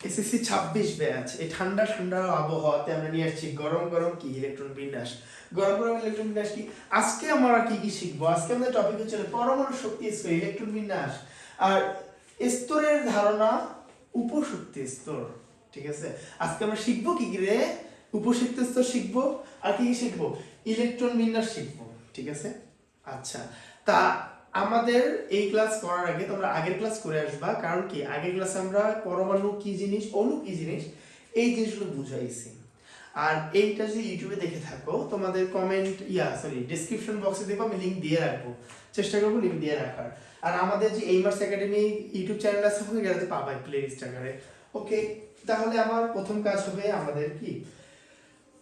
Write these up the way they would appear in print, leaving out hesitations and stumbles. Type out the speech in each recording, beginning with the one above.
SSC 26 batch. এই ঠান্ডা ঠান্ডা আবহাওয়াতে আমরা নিয়ে আসছি গরম গরম কি ইলেকট্রন বিন্যাস। গরম গরম ইলেকট্রন বিন্যাস কি আজকে আমরা কি কি শিখবো? আজকে আমাদের টপিক হচ্ছে পরমাণু শক্তি স্তর, ইলেকট্রন বিন্যাস আর স্তরের ধারণা, উপশক্তি স্তর। ঠিক আছে, আজকে আমরা শিখবো কি কি রে? উপশক্তি স্তর শিখবো আর কি কি শিখবো? ইলেকট্রন বিন্যাস শিখবো। ঠিক আছে, আচ্ছা। তা আমাদের এই ক্লাস করার আগে তোমরা আগের ক্লাস করে আসবা, কারণ কি আগের ক্লাসে আমরা পরমাণু কি জিনিস, অণু কি জিনিস, এই জিনিসগুলো বুঝাইছি। আর এইটা যদি ইউটিউবে দেখে থাকো, তোমাদের কমেন্ট ডেসক্রিপশন বক্সে দেখবো, আমি লিংক দিয়ে রাখবো, চেষ্টা করবো লিংক দিয়ে রাখার। আর আমাদের যে এইমার্স একাডেমি ইউটিউব চ্যানেল আছে, ওখানে গেলে পাবাই প্লে লিস্ট আকারে। ওকে, তাহলে আমার প্রথম কাজ হবে আমাদের কি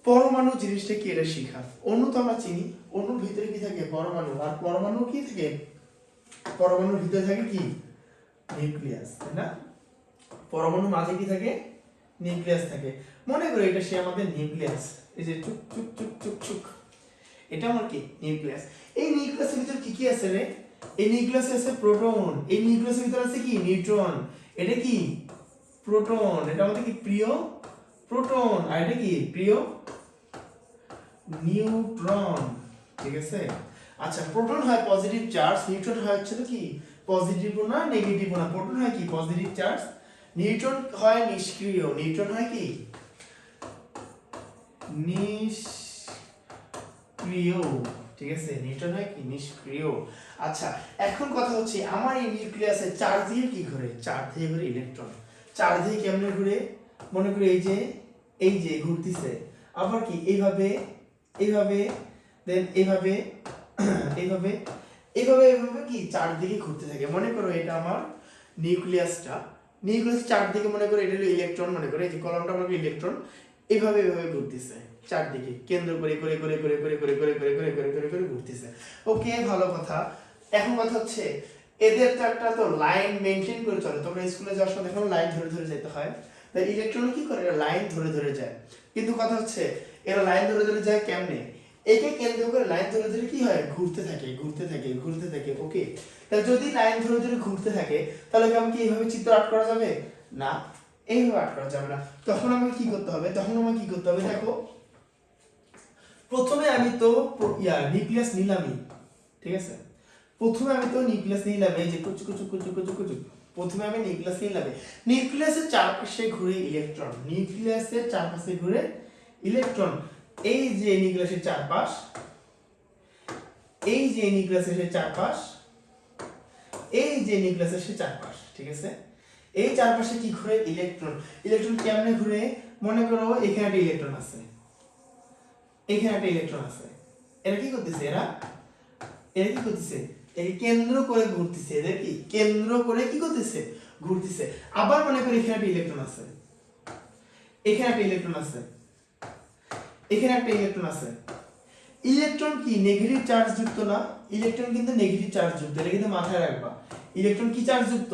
পরমাণু জিনিসটা কি এটা শেখা। অণু তো আমরা চিনি, অণুর ভিতরে কি থাকে? পরমাণু। আর পরমাণু কি থাকে? পরমাণুর ভিতরে থাকে কি? নিউক্লিয়াস, তাই না? পরমাণুর মাঝে কি থাকে? নিউক্লিয়াস থাকে। মনে করো এটা সে আমাদের নিউক্লিয়াস, এই যে চুক চুক চুক চুক চুক, এটা আমার কি? নিউক্লিয়াস। এই নিউক্লিয়াসের ভিতরে কি কি আছে রে? এই নিউক্লিয়াসে আছে প্রোটন, এই নিউক্লিয়াসের ভিতরে আছে কি? নিউট্রন। এটা কি? প্রোটন। এটা আমাদের কি? প্রিয় প্রোটন। আর এটা কি? প্রিয় নিউট্রন। ঠিক আছে, আচ্ছা। প্রোটন হয় পজিটিভ চার্জ, নিউট্রন হয় হচ্ছে কি? পজিটিভ না নেগেটিভ না। প্রোটন হয় কি? পজিটিভ চার্জ, নিউট্রন হয় নিষ্ক্রিয়। নিউট্রন হয় কি? নিষ্ক্রিয়। ঠিক আছে, নিউট্রন হয় কি? নিষ্ক্রিয়। আচ্ছা, এখন কথা হচ্ছে আমার এই নিউক্লিয়াসে চার্জ দিয়ে কি ঘুরে? চার্জ দিয়ে ঘুরে ইলেকট্রন। চার্জ দিয়ে কেমনে ঘুরে? মনে করি এই যে ঘুরতেছে, আবার কি এইভাবে এইভাবে, দেন এইভাবে এইভাবে এইভাবে এইভাবে কি চারদিকে ঘুরতে থাকে। মনে করো এটা আমার নিউক্লিয়াসটা, নিউক্লিয়াস চারদিকে মনে করো এটা হলো ইলেকট্রন, মনে করো এই যে কলমটা আমার ইলেকট্রন, এইভাবে এইভাবে ঘুরতেছে চারদিকে, কেন্দ্র করে করে করে করে করে করে করে করে করে করে করে করে ঘুরতেছে। ওকে, ভালো কথা। এখন কথা হচ্ছে এদের তো একটা তো লাইন মেনটেন করে চলে। তোমরা স্কুলে যাওয়ার সময় দেখো লাইন ধরে ধরে যেতে হয়। তাই ইলেকট্রন কি করে? লাইন ধরে ধরে যায়। কিন্তু কথা হচ্ছে এরা লাইন ধরে ধরে যায় কেমনে? একে কেন্দ্র করে লাইন ধরে ধরে কি হয়? ঘুরতে থাকে ঘুরতে থাকে ঘুরতে থাকে। ওকে, তাহলে যদি লাইন ধরে ধরে ঘুরতে থাকে, তাহলে কি কি এইভাবে চিত্র আট করা যাবে? না, এইভাবে আট করা যাবে না। তখন আমাকে কি করতে হবে? দেখো, প্রথমে আমি তো নিউক্লিয়াস নিলামই। ঠিক আছে, প্রথমে আমি তো নিউক্লিয়াস নিলাম, এই যে কুচু কুচু কুচু কুচু কুচু। প্রথমে আমি নিউক্লিয়াস নিলাম, নিউক্লিয়াসের চারপাশে ঘুরে ইলেকট্রন, নিউক্লিয়াসের চারপাশে ঘুরে ইলেকট্রন। এই যে নিউক্লিয়াসের চারপাশ, এই যে নিউক্লিয়াসের চারপাশ, এই যে নিউক্লিয়াসের চারপাশ। ঠিক আছে, এই চারপাশে কি ঘুরে? ইলেকট্রন। ইলেকট্রন কেমনে ঘুরে? মনে করো এখানে একটা ইলেকট্রন আছে, এখানে একটা ইলেকট্রন আছে। এরা কি করতেছে? এরা কি করতেছে? এই কেন্দ্র করে ঘুরতেছে। এদের কি কেন্দ্র করে কি করতেছে? ঘুরতেছে। আবার মনে করি এখানে একটা ইলেকট্রন আছে, এখানে একটা ইলেকট্রন আছে, এখানে একটা ইলেকট্রন আছে। ইলেকট্রন কি নেগেটিভ চার্জ যুক্ত না? ইলেকট্রন কিন্তু নেগেটিভ চার্জ যুক্ত, এটা কিন্তু মাথায় রাখবা। ইলেকট্রন কি চার্জ যুক্ত?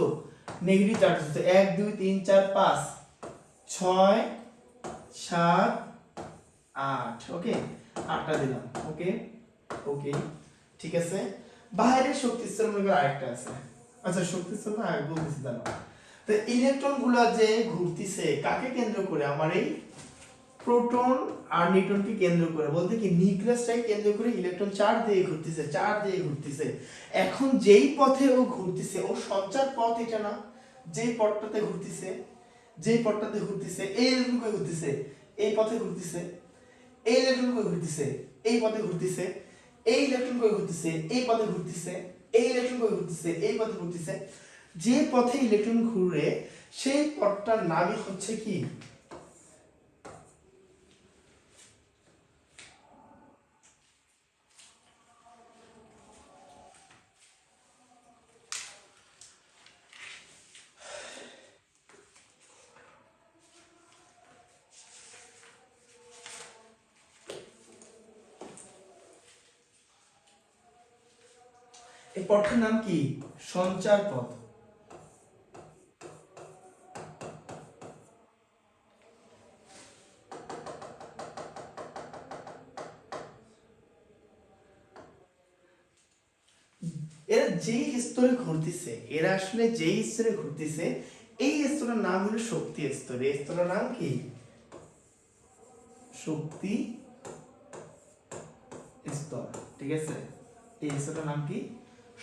নেগেটিভ চার্জ যুক্ত। 1 2 3 4 5 6 7 8। ওকে, 8টা দিলাম। ওকে ওকে, ঠিক আছে। বাইরের শক্তি স্তর মনে করে আরেকটা আছে। আচ্ছা, শক্তি স্তর না আগে বলতেছি, দাঁড়াও। তো ইলেকট্রন গুলা যে ঘুরতিছে কাকে কেন্দ্র করে? আমার এই প্রোটন আর নিউট্রনকে কেন্দ্র করে, বলতে কি নিউক্লিয়াসটাকে কেন্দ্র করে ইলেকট্রন চার দিয়ে ঘুরতেছে। এখন যেই পথে ও ঘুরতেছে, ও সঞ্চার পথ এটা না, যেই পথটাতে ঘুরতেছে, এই ইলেকট্রন কই ঘুরতেছে? এই পথে ঘুরতেছে। এই ইলেকট্রন কই ঘুরতেছে? এই পথে ঘুরতেছে। এই ইলেকট্রন কই ঘুরতেছে? এই পথে ঘুরতেছে। এই ইলেকট্রন কই ঘুরতেছে? এই পথে ঘুরতেছে। যে পথে ইলেকট্রন ঘুরে সেই পথটার নামই হচ্ছে কি? এই পথটার নাম কি? সঞ্চার পথ। এরা যেই স্তরে ঘুরতেছে, এরা আসলে যেই স্তরে ঘুরতেছে, এই স্তরের নাম হলো শক্তি স্তর। এই স্তরের নাম কি? শক্তি স্তর। ঠিক আছে, এই স্তরের নাম কি?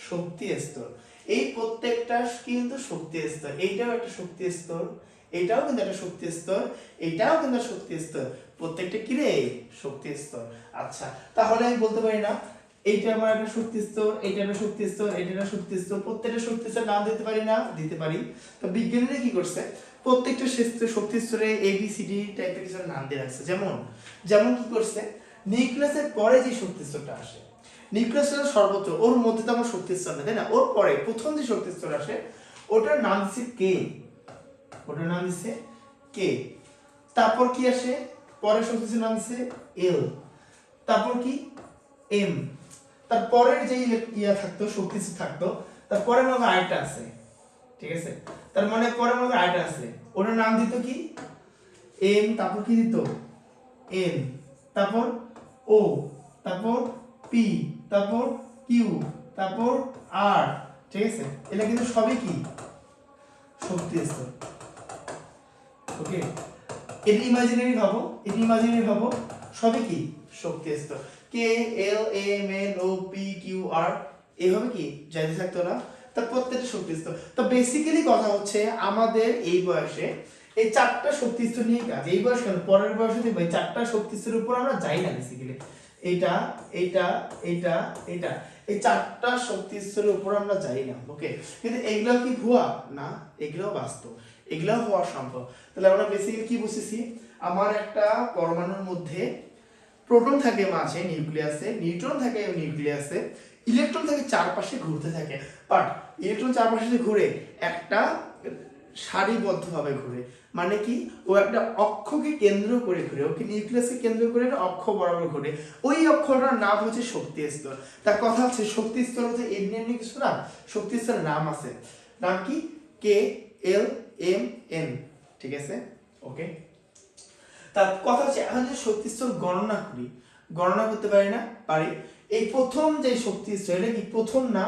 শক্তি স্তর। এই প্রত্যেকটা কিন্তু শক্তি স্তর। এইটাও একটা শক্তি স্তর, এটাও কিন্তু একটা শক্তি স্তর, এটাও কিন্তু শক্তি স্তর। প্রত্যেকটা কি রে? শক্তি স্তর। আচ্ছা, তাহলে আমি বলতে পারি না এইটা আমার একটা শক্তি স্তর, এইটা একটা শক্তি স্তর, এটা একটা শক্তি স্তর, প্রত্যেকটা শক্তি স্তর নাম দিতে পারি না? দিতে পারি। তো বিজ্ঞানীরা কি করছে, প্রত্যেকটা শক্তি স্তরে এবিসিডি টাইপের কিছু নাম দিয়ে রাখছে। যেমন যেমন কি করছে, নিউক্লিয়াসের পরে যে শক্তি স্তরটা আসে, নিউক্লিয়াসের সর্বোচ্চ, ওর মধ্যে তো আমার শক্তি স্তর না, তাই না? ওর পরে প্রথম যে শক্তি স্তর আসে ওটার নাম দিচ্ছে কে, ওটার নাম দিচ্ছে কে। তারপর কি আসে, পরের শক্তি স্তর নাম দিচ্ছে এল। তারপর কি? এম। তারপরের যে ইয়া থাকতো, শক্তি থাকতো, তারপরের মধ্যে আরেকটা আছে। ঠিক আছে, তার মানে পরের মধ্যে আরেকটা আছে, ওটার নাম দিত কি? এম। তারপর কি দিত? এন। তারপর ও, তারপর পি, তারপর কিউ, তারপর আর। ঠিক আছে, এটা কিন্তু সবই কি? শক্তি স্তর। ওকে, এটা ইমাজিনারি ভাবো, এটা ইমাজিনারি ভাবো, সবই কি? শক্তি স্তর। কে, এল, M, N, O, P, Q, আর, এইভাবে কি যাইতে থাকতো না? তার প্রত্যেকটা শক্তি স্তর। তো বেসিক্যালি কথা হচ্ছে আমাদের এই বয়সে এই চারটা শক্তি স্তর নিয়ে কাজ। এই বয়স কেন, পরের বয়সে দেখবো এই চারটা শক্তি স্তরের উপর আমরা যাই না বেসিক্যালি। এইটা, এইটা, এইটা, এইটা, এই চারটা শক্তি স্তরের উপর আমরা যাই না। ওকে, কিন্তু এগুলো কি ভুয়া? না, এগুলো বাস্তব, এগুলো হওয়া সম্ভব। তাহলে আমরা বেসিক্যালি কি বুঝেছি, আমার একটা পরমাণুর মধ্যে প্রোটন থাকে মাঝে নিউক্লিয়াসে, নিউট্রন থাকে নিউক্লিয়াসে, ইলেকট্রন থাকে চারপাশে ঘুরতে থাকে। বাট ইলেকট্রন চারপাশে যে ঘুরে একটা সারিবদ্ধভাবে ঘুরে, মানে কি? ও একটা অক্ষকে কেন্দ্র করে ঘুরে, ওকে নিউক্লিয়াসকে কেন্দ্র করে একটা অক্ষ বরাবর ঘুরে। ওই অক্ষটার নাম হচ্ছে শক্তি স্তর। তার কথা হচ্ছে শক্তি স্তর হচ্ছে এমনি কিছু না, শক্তি স্তরের নাম আছে। নাম কি? কে, এল, এম, এন। ঠিক আছে, ওকে। তার কথা হচ্ছে এখন যে শক্তি স্তর গণনা করি, গণনা করতে পারি না? পারি। এই প্রথম যে শক্তি স্তর, এটা কি প্রথম না?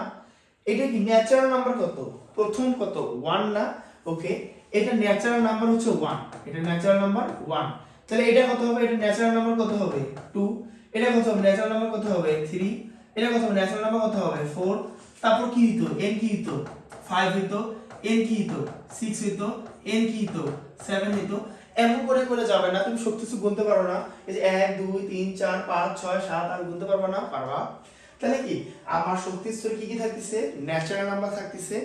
এটা কি ন্যাচারাল নাম্বার কত? প্রথম কত? 1 না? ওকে, এটা ন্যাচারাল নাম্বার হচ্ছে 1, এটা ন্যাচারাল নাম্বার 1। তাহলে এটা কত হবে? এটা ন্যাচারাল নাম্বার কত হবে? 2। এটা কত হবে? ন্যাচারাল নাম্বার কত হবে? 3। এটা কত হবে? ন্যাচারাল নাম্বার কত হবে? 4। তারপর কি হইতো? n কি হইতো? 5 হইতো। n কি হইতো? 6 হইতো। n কি হইতো? 7 হইতো। এমন করে করে যাবে না, তুমি সব কিছু গুনতে পারো না। এই যে 1 2 3 4 5 6 7 আর গুনতে পারবা না? পারবা। তাহলে কি আমার শক্তি স্তরে কি কি থাকতেছে? ন্যাচারাল নাম্বার থাকতেছে।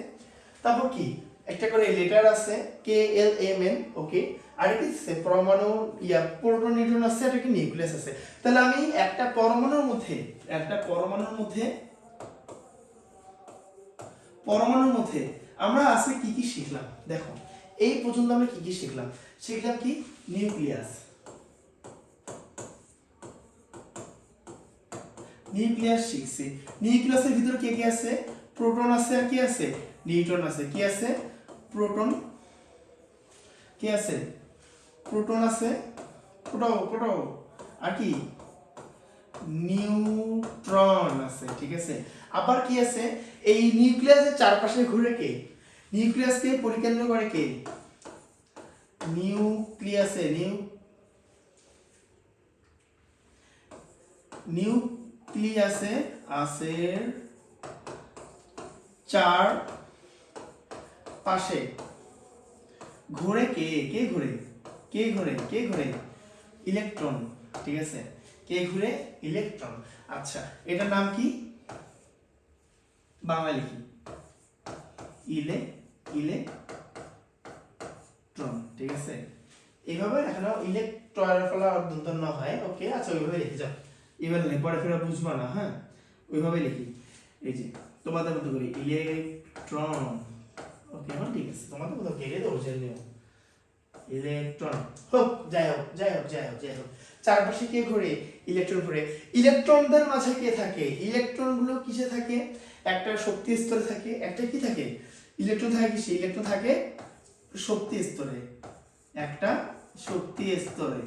তারপর কি একটা করে লেটার আছে, কে, এল, এম, এন। ওকে, আর কি আছে? পরমাণু, ইয়া প্রোটন, নিউট্রন আছে, আর একটা নিউক্লিয়াস আছে। তাহলে আমি একটা পরমাণুর মধ্যে আমরা আজকে কি কি শিখলাম দেখো। এই পর্যন্ত আমরা কি কি শিখলাম? শিখলাম কি? নিউক্লিয়াস, নিউক্লিয়াস শিখছি। নিউক্লিয়াসের ভিতরে কে কে আছে? প্রোটন আছে, আর কি আছে? নিউট্রন আছে। কি আছে? প্রোটন। কি আছে? প্রোটন আছে, প্রোটো, আর কি? নিউট্রন আছে। ঠিক আছে, আবার কি আছে? এই নিউক্লিয়াসের চারপাশে ঘুরে কে? নিউক্লিয়াসকে পরিকেন্দ্র করে কে? নিউক্লিয়াসে নিউক্লিয়াসে আছে চার পাশে ঘুরে কে? কে ঘুরে? ইলেকট্রন। ঠিক আছে, কে ঘুরে? ইলেকট্রন। আচ্ছা, এটার নাম কি? বাংলা লিখি, ইলেকট্রন। ঠিক আছে, এইভাবে এখানে ইলেকট্রন ফলা দন্তন্য হয়। ওকে, আচ্ছা ওইভাবে লিখে যাও। এবার পরে ফেরা বুঝবা না, হ্যাঁ, ওইভাবে লিখি। এই যে তোমাদের মতো করি ইলেকট্রন। ওকে, হ্যাঁ ঠিক আছে, তোমাদের মতো কেটে দেবো নিয়ম। ইলেকট্রন হোক, যাই হোক, চারপাশে কে ঘুরে? ইলেকট্রন ঘুরে। ইলেকট্রনদের মাঝে কে থাকে? ইলেকট্রন গুলো কিসে থাকে? একটা শক্তি স্তরে থাকে, একটা কি থাকে? ইলেকট্রন থাকে কিসে? ইলেকট্রন থাকে শক্তি স্তরে, একটা শক্তি স্তরে।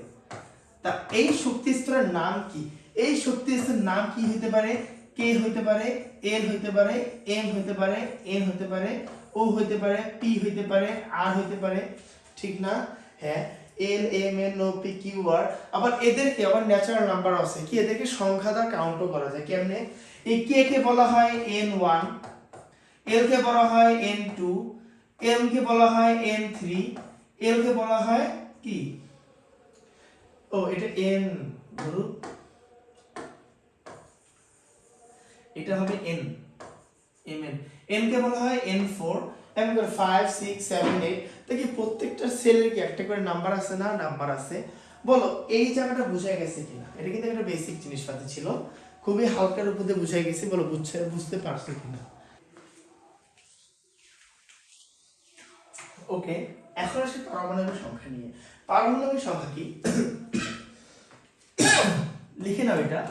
তা এই শক্তি স্তরের নাম কি? এই শক্তি স্তরের নাম কি হতে পারে? কে হতে পারে, এল হতে পারে, এম হতে পারে, এন হতে পারে, ও হইতে পারে, পি হইতে পারে, আর হইতে পারে, ঠিক না? হ্যাঁ, L M N O P Q R. আবার এদেরকে আবার ন্যাচারাল নাম্বার আছে কি, এদেরকে সংখ্যা দ্বারা কাউন্টও করা যায়। কেমনে? এই কে কে বলা হয় n1, এল কে বলা হয় n2, এম কে বলা হয় n3, এল কে বলা হয় কি, ও এটা n, ধরো এটা হবে n, mn, n কে বলা হয় n4, এমন করে 5 6 7 8। দেখি প্রত্যেকটা সেলের কি একটা করে নাম্বার আছে না? নাম্বার আছে। বলো এই জায়গাটা বুঝাই গেছে কিনা? এটা কিন্তু একটা বেসিক জিনিসপাতি ছিল, খুবই হালকার উপর দিয়ে বুঝাই গেছি। বলো বুঝতে পারছো কিনা? ওকে, এখন আসি পারমাণবিক সংখ্যা নিয়ে। পারমাণবিক সংখ্যা কি? লিখে নাও, এটা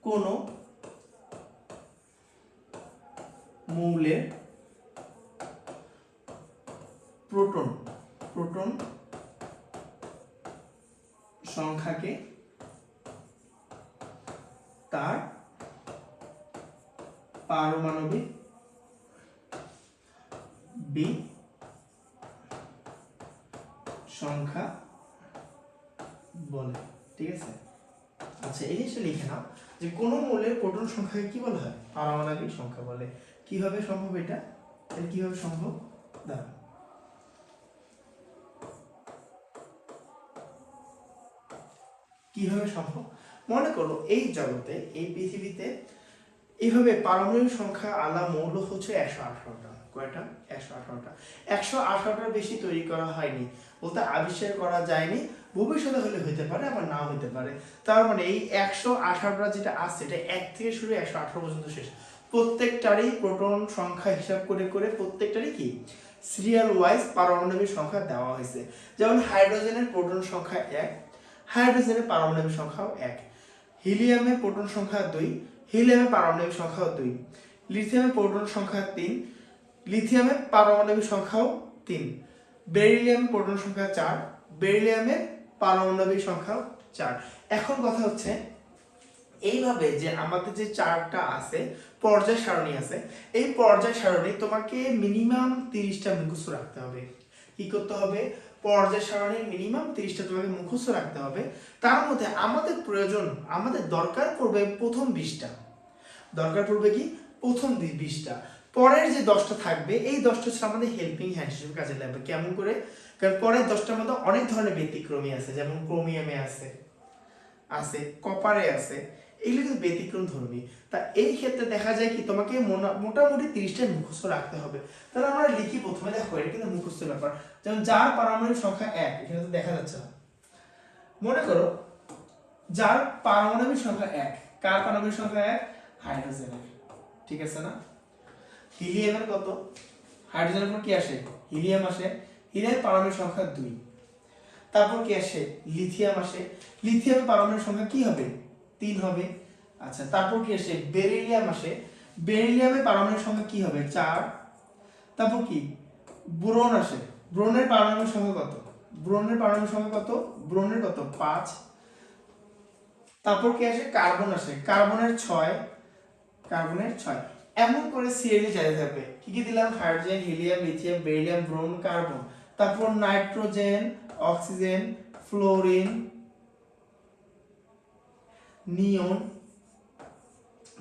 কোন মৌলের প্রোটন সংখ্যাকে তার পারমাণবিক সংখ্যা বলে। ঠিক আছে? আচ্ছা, এই জিনিসটা লিখে নাও যে কোন মৌলের প্রোটন সংখ্যাকে কি বলা হয়? পারমাণবিক সংখ্যা বলে। কিভাবে সম্ভব এটা? এটা কিভাবে সম্ভব? দাঁড়াও, কিভাবে সম্ভব? মনে করো এই জগতে, এই পৃথিবীতে এইভাবে পারমাণবিক সংখ্যা আলা মৌল হচ্ছে 118টা। কয়টা? 118টা। 118টার বেশি তৈরি করা হয়নি, বলতে আবিষ্কার করা যায়নি। ভবিষ্যতে হলে হইতে পারে, আবার নাও হইতে পারে। তার মানে এই 118টা যেটা আছে, এটা 1 থেকে শুরু 118 পর্যন্ত শেষ। প্রত্যেকটারই প্রোটন সংখ্যা হিসাব করে করে প্রত্যেকটারই কি সিরিয়াল ওয়াইজ পারমাণবিক সংখ্যা দেওয়া হয়েছে। যেমন হাইড্রোজেনের প্রোটন সংখ্যা 1, হাইড্রোজেনের পারমাণবিক সংখ্যাও 1। হিলিয়ামের প্রোটন সংখ্যা 2, হিলিয়ামের পারমাণবিক সংখ্যাও 2। লিথিয়ামের প্রোটন সংখ্যা 3, লিথিয়ামের পারমাণবিক সংখ্যাও 3। বেরিলিয়ামের প্রোটন সংখ্যা 4, বেরিলিয়ামের পারমাণবিক সংখ্যাও 4। এখন কথা হচ্ছে এইভাবে যে আমাদের যে চারটা আছে, পর্যায় সারণী আছে, এই পর্যায় সারণী তোমাকে মিনিমাম 30টা মুখস্থ রাখতে হবে। কি করতে হবে? পর্যায় সারণীর মিনিমাম 30টা তোমাকে মুখস্থ রাখতে হবে। তার মধ্যে আমাদের প্রয়োজন, আমাদের দরকার পড়বে প্রথম 20টা। দরকার পড়বে কি? প্রথম 20টা। পরের যে 10টা থাকবে, এই 10টা হচ্ছে আমাদের হেল্পিং হ্যান্ড হিসেবে কাজে লাগবে। কেমন করে? কারণ পরের 10টার মধ্যে অনেক ধরনের ব্যতিক্রমী আছে, যেমন ক্রোমিয়ামে আছে, কপারে আছে, এগুলো কিন্তু ব্যতিক্রম ধর্মী। তা এই ক্ষেত্রে দেখা যায় কি তোমাকে মোটামুটি 30টা মুখস্থ রাখতে হবে। তাহলে আমরা লিখি প্রথমে, দেখো এটা কিন্তু মুখস্থ ব্যাপার। যেমন যার পারমাণবিক সংখ্যা 1, এখানে তো দেখা যাচ্ছে না। মনে করো যার পারমাণবিক সংখ্যা 1, কার পারমাণবিক সংখ্যা 1? হাইড্রোজেনের। ঠিক আছে না? হিলিয়ামের কত? হাইড্রোজেনের পর কি আসে? হিলিয়াম আসে। হিলিয়ামের পারমাণবিক সংখ্যা 2। তারপর কি আসে? লিথিয়াম আসে। লিথিয়ামের পারমাণবিক সংখ্যা কি হবে? 3 হবে। আচ্ছা, তারপর কি আসে? বেরিলিয়াম আসে। বেরিলিয়ামের পারমাণবিক সংখ্যা কি হবে? 4। তারপর কি? বোরন আসে। ব্রোনের পারমাণবিক সংখ্যা কত? ব্রোনের পারমাণবিক সংখ্যা কত? ব্রোনের কত? 5। তারপর কি আসে? কার্বন আসে। কার্বনের 6। কার্বনের 6। এমন করে সিরিয়ালি চাইতে থাকবে। কি কি দিলাম? Hydrogen, helium, lithium, beryllium, boron, carbon. তারপর নাইট্রোজেন, অক্সিজেন, ফ্লোরিন, নিয়ন,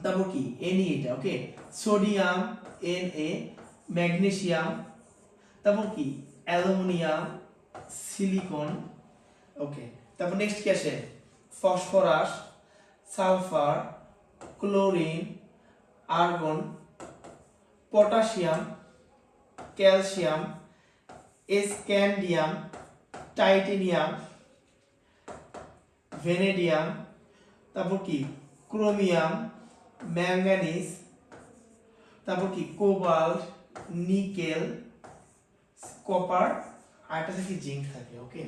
তারপর কি? Na, এটা ওকে। সোডিয়াম, Na, ম্যাগনেসিয়াম, তারপর কি? Aluminium, silicon, okay. তারপর নেক্সট কি আসে? Phosphorus, sulphur, chlorine, argon, potassium, calcium, scandium, titanium, vanadium, তারপর কি? ক্রোমিয়াম, ম্যাঙ্গানিজ, তারপর কি? কোবাল্ট, নিকেল, কপার, আর একটা থেকে জিঙ্ক থাকে। ওকে,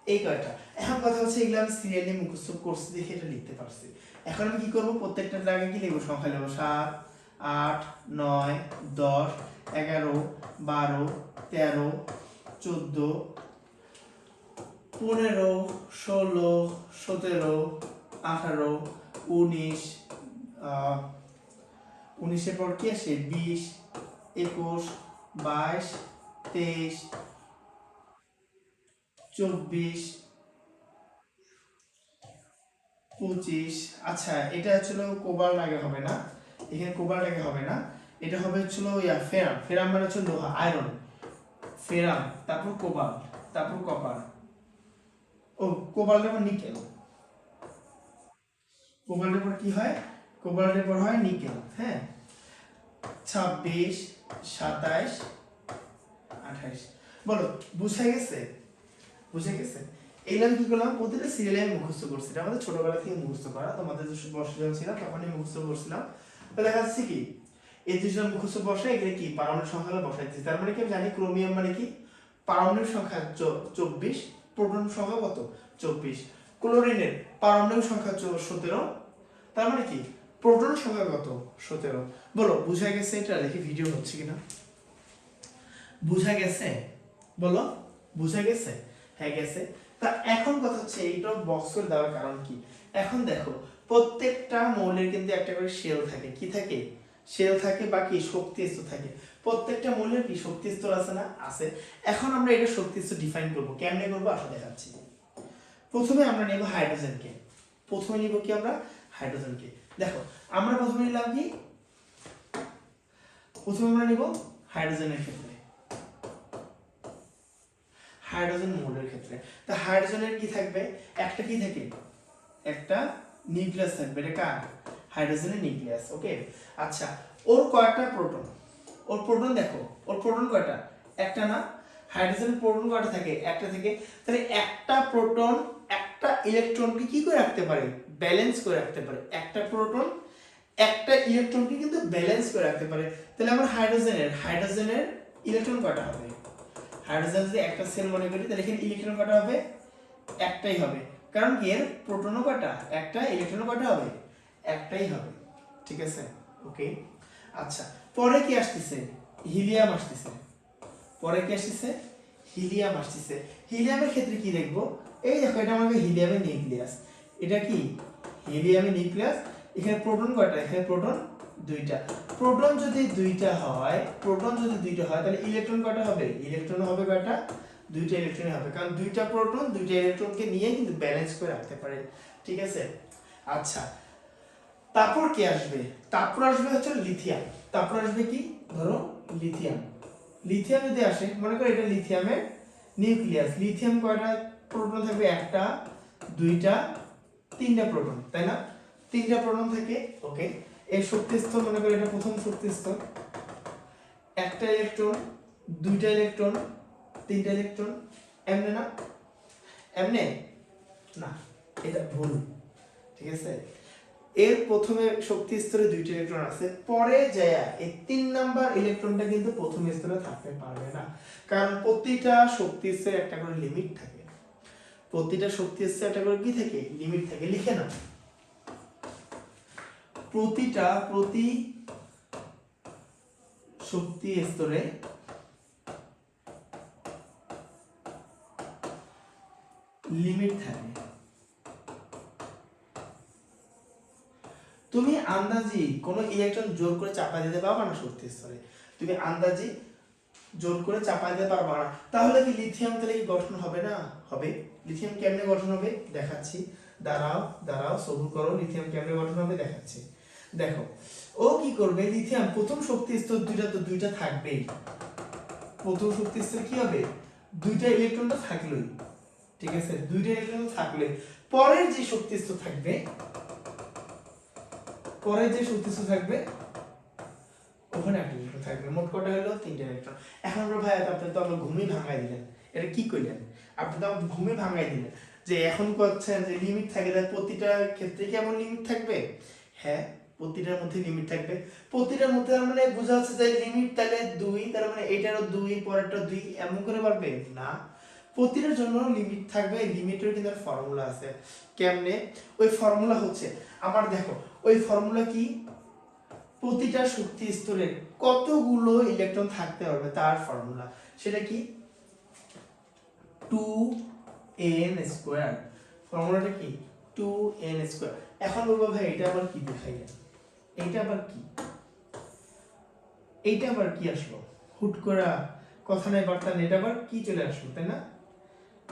এই কয়টা। এখন কথা হচ্ছে এগুলো আমি সিরিয়ালি মুখস্থ করছি দেখে এটা লিখতে পারছি। এখন আমি কি করব? প্রত্যেকটার আগে কি লিখবো? সংখ্যা লিখবো। 7 8 9 10 11 12 13 14 15 16 17 18 19 19-এর পর কি আসে? 20 21, 22, 23, 24, 25। আচ্ছা এটা হচ্ছিল কোবাল্ট, আগে হবে না, এখানে কোবাল্ট আগে হবে না, এটা হবে হচ্ছিল ফেরাম। ফেরাম মানে হচ্ছে লোহা, আয়রন। ফেরাম, তারপর কোবাল্ট, তারপর কপার। ও কোবাল্টের পর নিকেল। কোবাল্টের পর কি হয়? কোবাল্টের পর হয় নিকেল। হ্যাঁ, 26, 27, 28। বলো বুঝা গেছে? বুঝে গেছে? এইগুলো আমি কি করলাম, প্রতিটা সিরিয়ালে আমি মুখস্থ করছি। এটা আমাদের ছোটবেলা থেকে মুখস্থ করা, তোমাদের বর্ষে যখন ছিলাম তখনই মুখস্থ করছিলাম। তো দেখা যাচ্ছে কি এই দুজন মুখস্থ বসে এখানে কি পারমাণবিক সংখ্যা বসাইছি। তার মানে কি আমি জানি ক্রোমিয়াম মানে কি পারমাণবিক সংখ্যা 24, প্রোটন সংখ্যা কত 24। ক্লোরিনের পারমাণবিক সংখ্যা 17, তার মানে কি প্রোটন সংখ্যা কত 17। বলো বুঝা গেছে? এটা দেখি ভিডিও হচ্ছে কিনা। বুঝা গেছে? বলো বুঝা গেছে? হ্যাঁ গেছে। তা এখন কথা হচ্ছে এইটা বক্স করে দেওয়ার কারণ কি। এখন দেখো প্রত্যেকটা মৌলের কিন্তু একটা করে শেল থাকে। কি থাকে? শেল থাকে বা কি শক্তি স্তর থাকে। প্রত্যেকটা মৌলের কি শক্তি স্তর আছে না? আছে। এখন আমরা এটা শক্তি স্তর ডিফাইন করব। কেমনে করব আসলে দেখাচ্ছি। প্রথমে আমরা নেব হাইড্রোজেনকে। প্রথমে নিব কি আমরা? হাইড্রোজেনকে। দেখো আমরা প্রথমে নিলাম কি? প্রথমে আমরা নিব হাইড্রোজেনের ক্ষেত্রে, হাইড্রোজেন মৌলের ক্ষেত্রে। তা হাইড্রোজেনের কি থাকবে? একটা কি থাকে? একটা নিউক্লিয়াস থাকবে। এটা কার? হাইড্রোজেনের নিউক্লিয়াস। ওকে। আচ্ছা ওর কয়টা প্রোটন? ওর প্রোটন দেখো, ওর প্রোটন কয়টা? একটা না? হাইড্রোজেনের প্রোটন কয়টা থাকে? একটা থেকে। তাহলে একটা প্রোটন একটা ইলেকট্রনকে কি করে রাখতে পারে? ব্যালেন্স করে রাখতে পারে। একটা প্রোটন একটা ইলেকট্রনকে কিন্তু ব্যালেন্স করে রাখতে পারে। তাহলে আমরা হাইড্রোজেনের ইলেকট্রন কয়টা হবে? হাইড্রোজেন যদি একটা সেল মনে করি তাহলে এখানে ইলেকট্রন কয়টা হবে? একটাই হবে। কারণ কি এর প্রোটনও কয়টা? একটা, ইলেকট্রনও কয়টা হবে? একটাই হবে। ঠিক আছে? ওকে। আচ্ছা পরে কি আসতেছে? হিলিয়াম আসতেছে। পরে কি আসতেছে? হিলিয়াম আসতেছে। হিলিয়ামের ক্ষেত্রে কি দেখবো? এই দেখো এটা আমাদের হিলিয়ামের নিউক্লিয়াস। এটা কি? হিলিয়ামের নিউক্লিয়াস। এখানে প্রোটন কয়টা? এখানে প্রোটন দুইটা। প্রোটন যদি দুইটা হয়, তাহলে ইলেকট্রন কয়টা হবে? ইলেকট্রন হবে কয়টা? দুইটা ইলেকট্রন হবে। কারণ দুইটা প্রোটন দুইটা ইলেকট্রনকে নিয়ে কিন্তু ব্যালেন্স করে রাখতে পারে। ঠিক আছে? আচ্ছা তারপর কি আসবে? তারপর আসবে হচ্ছে লিথিয়াম। তারপর আসবে কি? ধরো লিথিয়াম। লিথিয়াম যদি আসে, মনে করো এটা লিথিয়ামের নিউক্লিয়াস। লিথিয়াম কয়টা প্রোটন থাকবে? একটা, দুইটা, তিনটা প্রোটন, তাই না? তিনটা প্রোটন থাকে। ওকে। এই শক্তি স্তর মনে করো এটা প্রথম শক্তি স্তর। একটা ইলেকট্রন, দুইটা ইলেকট্রন, তিনটা ইলেকট্রন। এমনে না? এমনে না, এটা ভুল। ঠিক আছে? এর প্রথমে শক্তি স্তরে দুইটা ইলেকট্রন আছে, পরে যায় এই 3 নাম্বার ইলেকট্রনটা কিন্তু প্রথম স্তরে থাকতে পারবে না। কারণ প্রতিটা শক্তি স্তরে একটা করে লিমিট থাকে। প্রতিটা শক্তি স্তরে একটা করে কি থাকে? লিমিট থাকে। লিখে নাও। প্রতি শক্তি স্তরে লিমিট থাকে। তুমি আন্দাজি কোন ইলেকট্রন জোর করে চাপা দিতে পারবা না শক্তি স্তরে। তুমি আন্দাজি জোর করে চাপা দিতে পারবা না। তাহলে কি লিথিয়াম তাহলে কি গঠন হবে না? হবে। লিথিয়াম কেমনে গঠন হবে দেখাচ্ছি। দাঁড়াও সবুর করো। লিথিয়াম কেমনে গঠন হবে দেখাচ্ছি। দেখো ও কি করবে? লিথিয়াম প্রথম শক্তি স্তর দুইটা থাকবেই। প্রথম শক্তি স্তরে কি হবে? দুইটা ইলেকট্রন তো থাকলোই। ঠিক আছে? দুইটা ইলেকট্রন থাকলে পরের যে শক্তি স্তর থাকবে, ওখানে একটা ইলেকট্রন থাকবে। মোট কটা হলো? 3টা ইলেকট্রন। এখন আমরা ভাই আপনি তো আমার ঘুমই ভাঙাই দিলেন। এটা কি কইলেন? আপনি তো আমার ঘুমই ভাঙাই দিলেন যে এখন করছেন যে লিমিট থাকে, তাই প্রতিটা ক্ষেত্রে কি এমন লিমিট থাকবে? হ্যাঁ প্রতিটার মধ্যে লিমিট থাকবে। প্রতিটার মধ্যে তার মানে বোঝা যাচ্ছে যে লিমিট তাহলে 2, তার মানে এটারও 2 পরেরটা 2 এমন করে পারবে না। প্রতিটার জন্য লিমিট থাকবে। লিমিটের কিন্তু ফর্মুলা আছে। কেমনে? ওই ফর্মুলা হচ্ছে আমার, দেখো ওই ফর্মুলা কি? প্রতিটা শক্তি স্তরে কতগুলো ইলেকট্রন থাকতে পারবে তার ফর্মুলা। সেটা কি? 2n²। ফর্মুলাটা কি? 2n²। এখন বলবো ভাই এটা আবার কি দেখাইলেন? এটা আবার কি? এইটা আবার কি আসলো, হুট করা কথা নাই বার্তা নেই, এটা আবার কি চলে আসলো, তাই না?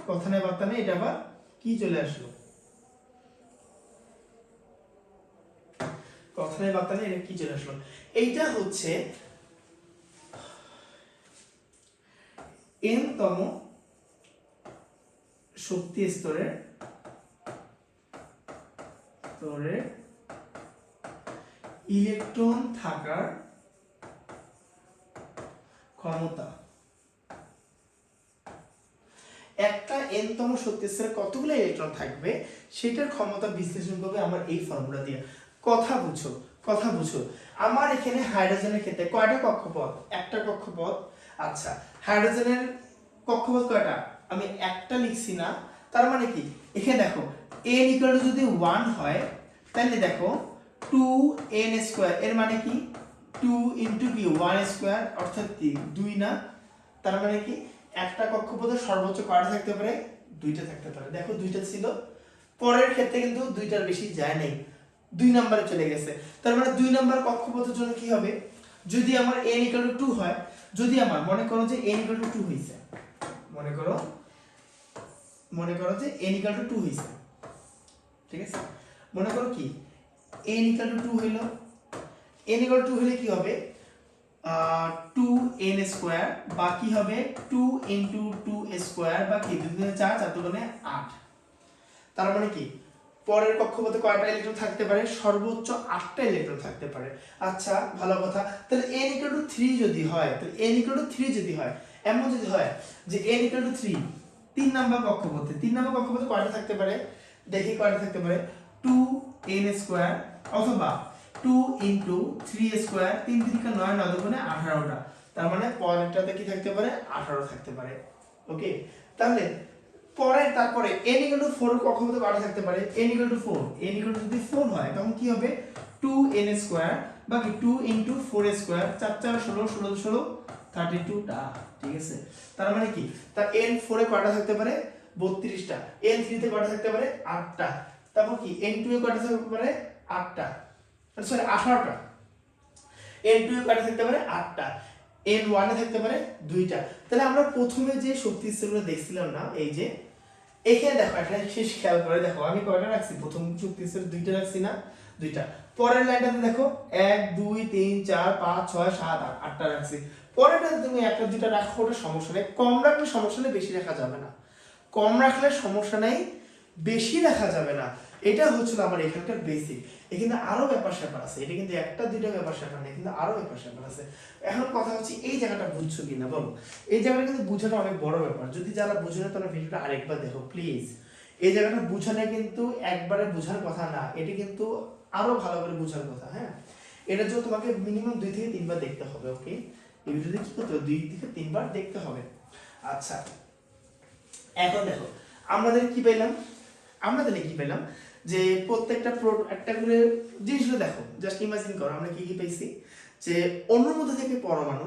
কথা নাই বার্তা নেই, এটা আবার কি চলে আসলো, কথা নাই বার্তা নেই, এটা কি চলে আসলো? এইটা হচ্ছে n তম শক্তি স্তরের ইলেকট্রন থাকার ক্ষমতা। একটা n তম শক্তি স্তরে কতগুলো ইলেকট্রন থাকবে সেটার ক্ষমতা বিশ্লেষণ করবে আমার এই ফর্মুলা দিয়ে। কথা বুঝো, কথা বুঝো। আমার এখানে হাইড্রোজেনের ক্ষেত্রে কয়টা কক্ষপথ? একটা কক্ষপথ। আচ্ছা, হাইড্রোজেনের কক্ষপথ কয়টা? আমি একটা লিখছি না, তার মানে কি এখানে দেখো n ইকুয়াল টু যদি 1 হয় তাহলে দেখো 2n স্কয়ার, এর মানে কি 2 ইনটু কি 1 স্কয়ার, অর্থাৎ কি 2 না? তার মানে কি একটা কক্ষপথে সর্বোচ্চ কয়টা থাকতে পারে? দুইটা থাকতে পারে। দেখো দুইটা ছিল, পরের ক্ষেত্রে কিন্তু দুইটার বেশি যায় নাই, 2 নম্বরে চলে গেছে। তার মানে 2 নম্বর কক্ষপথের জন্য কি হবে? যদি আমার n ইকুয়াল টু 2 হয়, যদি আমার মনে করো যে n ইকুয়াল টু 2 হইছে, মনে করো যে n ইকুয়াল টু 2 হইছে, ঠিক আছে? মনে করো কি n ইকুয়াল টু 2 হইলো, n ইকুয়াল টু 2 হলে কি হবে? 2n স্কয়ার, বা কি হবে 2 ইনটু 2 স্কয়ার, বা কি 2 4 4 দুগুণে 8। তার মানে কি পরের কক্ষপথে কয়টা ইলেকট্রন থাকতে পারে? সর্বোচ্চ 8টা ইলেকট্রন থাকতে পারে। আচ্ছা, ভালো কথা। তাহলে n ইকুয়াল টু 3 যদি হয়, তাহলে n ইকুয়াল টু 3 যদি হয়, এমন যদি হয় যে n ইকুয়াল টু 3, 3 নাম্বার কক্ষপথে, 3 নাম্বার কক্ষপথে কয়টা থাকতে পারে? দেখি কয়টা থাকতে পারে। 2n স্কয়ার, অথবা 2 ইনটু 3 স্কয়ার, 3 3 9 9 দুগুণে 18টা। তার মানে পরেরটাতে কি থাকতে পারে? 18 থাকতে পারে। ওকে, তাহলে পরে তারপরে n ইকুয়াল টু 4 কক্ষপথে কয়টা থাকতে পারে? n equal to 4, n equal to যদি 4 হয় তখন কি হবে? 2n স্কয়ার, বা কি 2 ইনটু 4 স্কয়ার, 4 4 16 16 16 32টা, ঠিক আছে? তার মানে কি তার n 4 এ কয়টা থাকতে পারে? 32টা। n 3 তে কয়টা থাকতে পারে? 8টা। তারপর কি n 2 এ কয়টা থাকতে পারে? 8টা, সরি 18টা। n 2 এ কয়টা থাকতে পারে? 8টা। n 1 এ থাকতে পারে 2টা। তাহলে আমরা প্রথমে যে শক্তি স্তরগুলো দেখছিলাম না, এই যে এখানে দেখো একটা শেষ খেয়াল করে দেখো, আমি কয়টা রাখছি? প্রথম শক্তি স্তর 2টা রাখছি না? 2টা। পরের লাইনটাতে দেখো 1 2 3 4 5 6 7 8 8টা রাখছি। পরেরটাতে তুমি একটা দুইটা রাখো, ওটা সমস্যা নেই। কম রাখলে সমস্যা নেই, বেশি রাখা যাবে না। কম রাখলে সমস্যা নেই, বেশি রাখা যাবে না। এটা হচ্ছিল আমার এখানকার বেসিক। এখানে আরো ব্যাপার স্যাপার আছে, এটা কিন্তু একটা দুইটা ব্যাপার স্যাপার নেই, কিন্তু আরো ব্যাপার স্যাপার আছে। এখন কথা হচ্ছে এই জায়গাটা বুঝছো কিনা বলো? এই জায়গাটা কিন্তু বোঝাটা অনেক বড় ব্যাপার। যদি যারা বুঝে না তারা ভিডিওটা আরেকবার দেখো প্লিজ। এই জায়গাটা বুঝানো কিন্তু একবারে বোঝার কথা না, এটা কিন্তু আরো ভালো করে বোঝার কথা। হ্যাঁ, এটার জন্য তোমাকে মিনিমাম 2 থেকে 3 বার দেখতে হবে। ওকে, এই ভিডিওতে কি করতে হবে? 2 থেকে 3 বার দেখতে হবে। আচ্ছা, এখন দেখো আমাদের কি পেলাম? আমাদের কি পেলাম যে প্রত্যেকটা একটা করে জিনিসগুলো দেখো, জাস্ট ইমাজিন করো আমরা কি কি পেয়েছি। যে অণুর মধ্যে থেকে পরমাণু,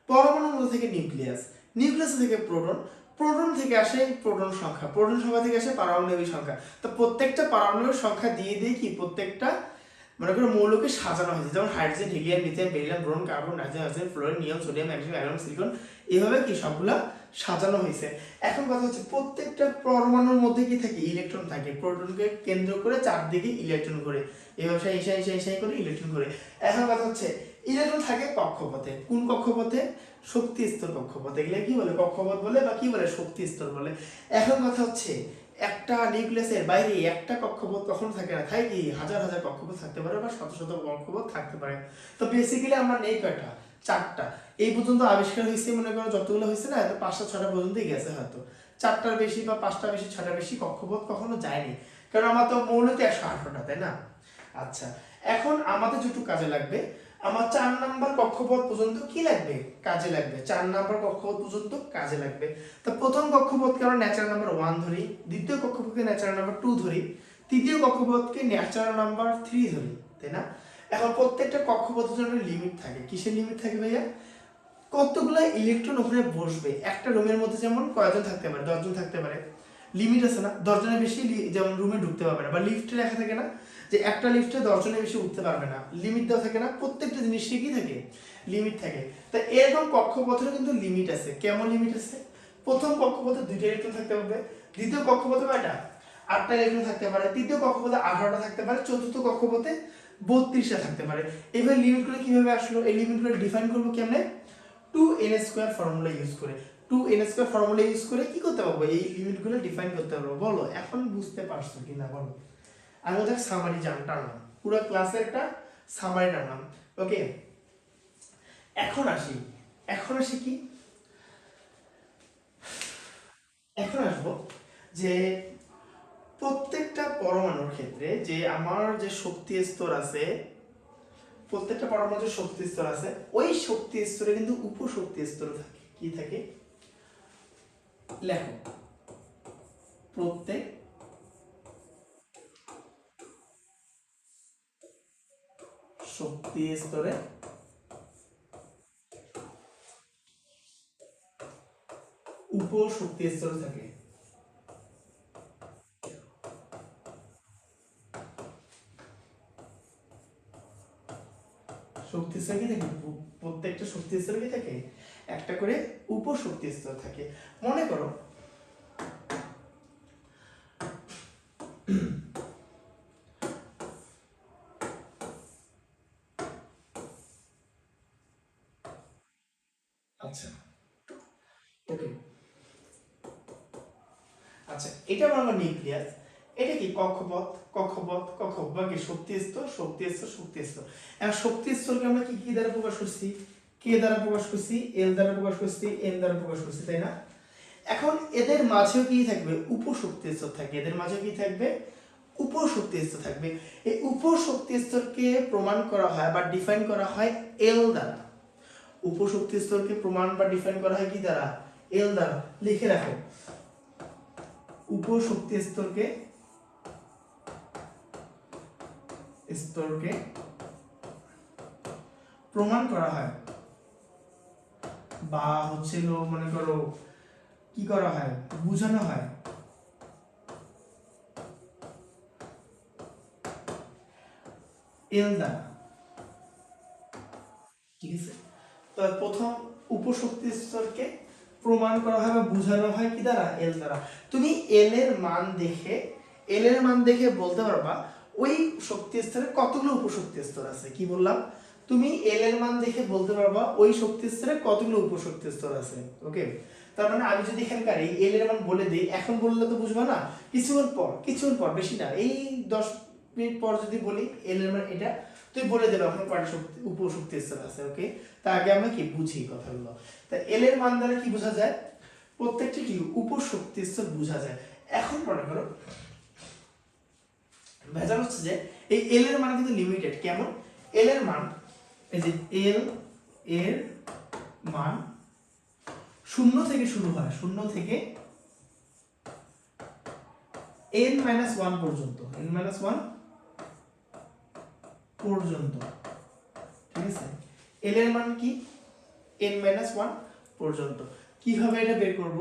পরমাণুর মধ্যে থেকে নিউক্লিয়াস, নিউক্লিয়াস থেকে প্রোটন, প্রোটন থেকে আসে প্রোটন সংখ্যা, প্রোটন সংখ্যা থেকে আসে পারমাণবিক সংখ্যা। তো প্রত্যেকটা পারমাণবিক সংখ্যা দিয়ে দিয়ে কি প্রত্যেকটা মনে করো মৌলকে সাজানো হয়েছে, যেমন hydrogen, helium, methane, beryllium, boron, carbon, nitrogen, oxygen, fluorine, নিয়ম, সোডিয়াম, ম্যাগনেসিয়াম, অ্যালুমিনিয়াম, সিলিকন, এইভাবে কি সবগুলা সাজানো হয়েছে। এখন কথা হচ্ছে প্রত্যেকটা পরমাণুর মধ্যে কি থাকে? ইলেকট্রন থাকে। প্রোটনকে কেন্দ্র করে চারদিকে ইলেকট্রন করে, এইভাবে এসাই করে ইলেকট্রন করে। এখন কথা হচ্ছে ইলেকট্রন থাকে কক্ষপথে। কোন কক্ষপথে? শক্তি স্তর কক্ষপথে। এগুলো কি বলে? কক্ষপথ বলে, বা কি বলে? শক্তি স্তর বলে। এখন কথা হচ্ছে একটা নিউক্লিয়াসের বাইরে একটা কক্ষপথ কখনো থাকে না, থাকে কি হাজার হাজার কক্ষপথ থাকতে পারে, বা শত শত কক্ষপথ থাকতে পারে। তো বেসিক্যালি আমরা নেই কয়টা? 4টা। এই পর্যন্ত আবিষ্কার হয়েছে, মনে করো যতগুলো হয়েছে না, এত 5টা 6টা পর্যন্তই গেছে হয়তো। 4টার বেশি বা 5টা বেশি 6টা বেশি কক্ষপথ কখনো যায়নি, কারণ আমার তো মৌলতে 118টা, তাই না? আচ্ছা, এখন আমাদের যেটুকু কাজে লাগবে, আমার 4 নাম্বার কক্ষপথ পর্যন্ত কি লাগবে? কাজে লাগবে। 4 নাম্বার কক্ষপথ পর্যন্ত কাজে লাগবে। তো প্রথম কক্ষপথকে আমরা ন্যাচারাল নাম্বার 1 ধরি, দ্বিতীয় কক্ষপথকে ন্যাচারাল নাম্বার 2 ধরি, তৃতীয় কক্ষপথকে ন্যাচারাল নাম্বার 3 ধরি, তাই না? এখন প্রত্যেকটা কক্ষপথের জন্য লিমিট থাকে। কিসের লিমিট থাকে ভাইয়া? কতগুলো ইলেকট্রন ওখানে বসবে। একটা রুমের মধ্যে যেমন কয়জন থাকতে পারে? 10 জন থাকতে পারে। লিমিট আছে না, 10 জনের বেশি যেমন রুমে ঢুকতে পারবে না, বা লিফটে লেখা থাকে না যে একটা লিফটে 10 জনের বেশি উঠতে পারবে না, লিমিট দেওয়া থাকে না, প্রত্যেকটা জিনিসের কি থাকে, লিমিট থাকে। তো এরকম কক্ষপথের কিন্তু লিমিট আছে। কেমন লিমিট আছে? প্রথম কক্ষপথে 2টা ইলেকট্রন থাকতে পারবে, দ্বিতীয় কক্ষপথে কয়টা, 8টা ইলেকট্রন থাকতে পারে, তৃতীয় কক্ষপথে 18টা থাকতে পারে, চতুর্থ কক্ষপথে 32টা থাকতে পারে। এবার লিমিটগুলো কিভাবে আসলো? এই লিমিটগুলো ডিফাইন করবো কেমনে? 2n² ফর্মুলা ইউজ করে। 2n² ফর্মুলা ইউজ করে কি করতে পারবো? এই লিমিটগুলো ডিফাইন করতে পারবো। বলো এখন বুঝতে পারছো কিনা বলো। আমি ওদের সামারি টানলাম, পুরো ক্লাসের একটা সামারি টানলাম। ওকে, এখন আসি কি, এখন আসবো যে প্রত্যেকটা পরমাণুর ক্ষেত্রে যে আমার যে শক্তি স্তর আছে, প্রত্যেকটা পরমাণুর যে শক্তি স্তর আছে, ওই শক্তি স্তরে কিন্তু উপশক্তি স্তর থাকে। কি থাকে? লেখো, প্রত্যেক শক্তি স্তরে উপশক্তি স্তর থাকে। শক্তি স্তর কি থাকে? প্রত্যেকটা শক্তি স্তর কি থাকে? একটা করে উপশক্তি স্তর থাকে। মনে করো আচ্ছা, ওকে, আচ্ছা, এটা আমার নিউক্লিয়াস, এটা কি কক্ষপথ, কক্ষপথ কি শক্তি স্তর, শক্তি স্তর, শক্তি স্তর। এখন শক্তি স্তরকে আমরা কি কি দ্বারা প্রকাশ করছি? কে দ্বারা প্রকাশ করছি, এল দ্বারা প্রকাশ করছি, এন দ্বারা প্রকাশ করছি, তাই না? এখন এদের মাঝেও কি থাকবে? উপশক্তি স্তর থাকবে। এদের মাঝেও কি থাকবে? উপশক্তি স্তর থাকবে। এই উপশক্তি স্তরকে প্রমাণ করা হয় বা ডিফাইন করা হয় এল দ্বারা। উপশক্তি স্তরকে প্রমাণ বা ডিফাইন করা হয় কি দ্বারা? এল দ্বারা। লিখে রাখো, উপশক্তি স্তরকে প্রমাণ করা হয় বা হচ্ছিল মনে করো কি করা হয়, বোঝানো হয় এল দ্বারা। ঠিক আছে, তো প্রথম উপশক্তি স্তরকে প্রমাণ করা হয় বা বোঝানো হয় কি দ্বারা? এল দ্বারা। তুমি এল এর মান দেখে বলতে পারবা ওই শক্তি স্তরে কতগুলো উপশক্তি স্তর আছে। কি বললাম? তুমি এল এর মান দেখে বলতে পারবা ওই শক্তি স্তরে কতগুলো উপশক্তি স্তর আছে। ওকে, তার মানে আমি যদি এখানকার এই এল এর মান বলে দিই, এখন বললে তো বুঝবা না, কিছুক্ষণ পর বেশি না, এই 10 মিনিট পর যদি বলি এল এর মান এটা, তুই বলে দেবে এখন কয়টা শক্তি উপশক্তি স্তর আছে। ওকে, তা আগে আমরা কি বুঝি কথাগুলো। তা এল এর মান দ্বারা কি বোঝা যায়? প্রত্যেকটি কি উপশক্তি স্তর বোঝা যায়। এখন মনে করো ভেজাল হচ্ছে যে এই এল এর মান কিন্তু লিমিটেড। কেমন? এল এর মান, এই যে এল এর মান 0 থেকে শুরু হয়, 0 থেকে n-1 পর্যন্ত, n-1 পর্যন্ত। ঠিক আছে, এল এর মান কি? n-1 পর্যন্ত। কিভাবে এটা বের করব?